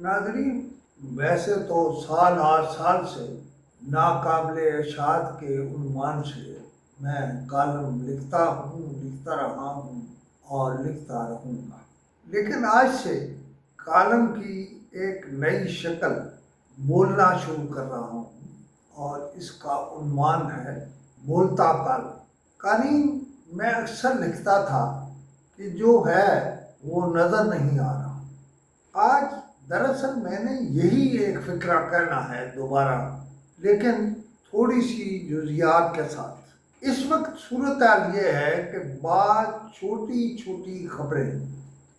नाज़रीन, वैसे तो साल आठ साल से नाकाबिले इरशाद के उन्वान से मैं कॉलम लिखता हूँ, लिखता रहा हूँ और लिखता रहूँगा। लेकिन आज से कॉलम की एक नई शक्ल बोलना शुरू कर रहा हूँ और इसका उन्वान है बोलता कॉलम। कहानी मैं अक्सर लिखता था कि जो है वो नज़र नहीं आ रहा। आज दरअसल मैंने यही एक फिक्रा कहना है दोबारा, लेकिन थोड़ी सी जुजियात के साथ। इस वक्त सूरत हाल ये है कि बात छोटी छोटी खबरें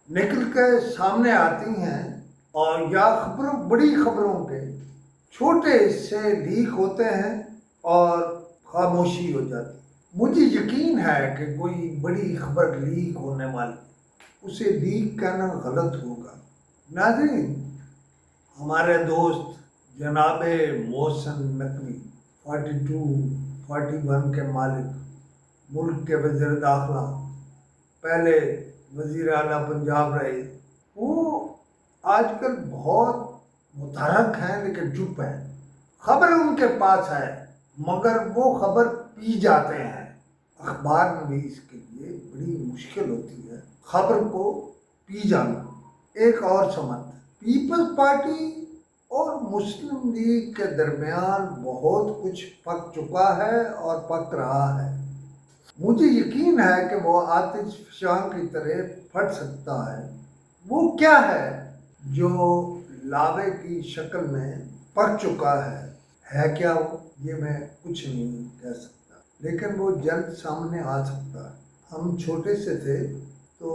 निकल के सामने आती हैं और या बड़ी खबरों के छोटे हिस्से लीक होते हैं और खामोशी हो जाती। मुझे यकीन है कि कोई बड़ी खबर लीक होने वाली, उसे लीक कहना गलत होगा। नाज़रीन, हमारे दोस्त जनाबे मोहसिन नकवी 41 के मालिक, मुल्क के वज़ीर दाखिला, पहले वज़ीर आला पंजाब रहे, वो आजकल बहुत मुतहरक हैं लेकिन चुप हैं। खबर उनके पास है मगर वो खबर पी जाते हैं। अखबार नवीस के लिए बड़ी मुश्किल होती है खबर को पी जाना। एक और समझ, पीपल्स पार्टी और मुस्लिम लीग के दरमियान बहुत कुछ पक चुका है और पक रहा है। मुझे यकीन है कि वो आतिश फशां की तरह फट सकता है। वो क्या है जो लावे की शक्ल में पक चुका है क्या वो? ये मैं कुछ नहीं कह सकता, लेकिन वो जल्द सामने आ सकता है। हम छोटे से थे तो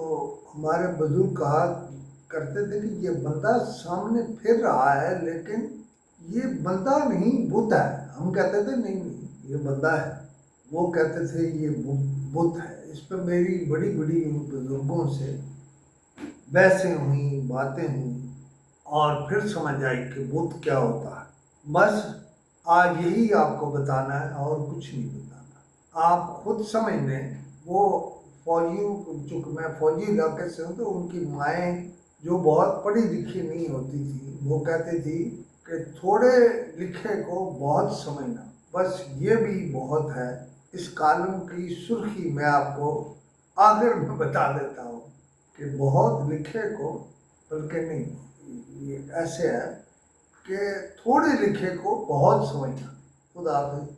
हमारे बुजुर्ग कहा करते थे कि ये बंदा सामने फिर रहा है, लेकिन ये बंदा नहीं बुत है। हम कहते थे नहीं नहीं ये बंदा है, वो कहते थे ये बुत है। इस पर मेरी बड़ी बड़ी बुजुर्गों से बहसें हुई, बातें हुई और फिर समझ आई कि बुत क्या होता है। बस आज यही आपको बताना है और कुछ नहीं बताना। आप खुद समझ लें। वो फौजियों, चूँकि मैं फौजी इलाके से हूँ, तो उनकी माएँ जो बहुत पढ़ी लिखी नहीं होती थी, वो कहती थी कि थोड़े लिखे को बहुत समझना। बस ये भी बहुत है। इस कॉलम की सुर्खी मैं आपको आखिर में बता देता हूँ कि बहुत लिखे को, बल्कि नहीं, ये ऐसे है कि थोड़े लिखे को बहुत समझना। खुदा हाफिज़।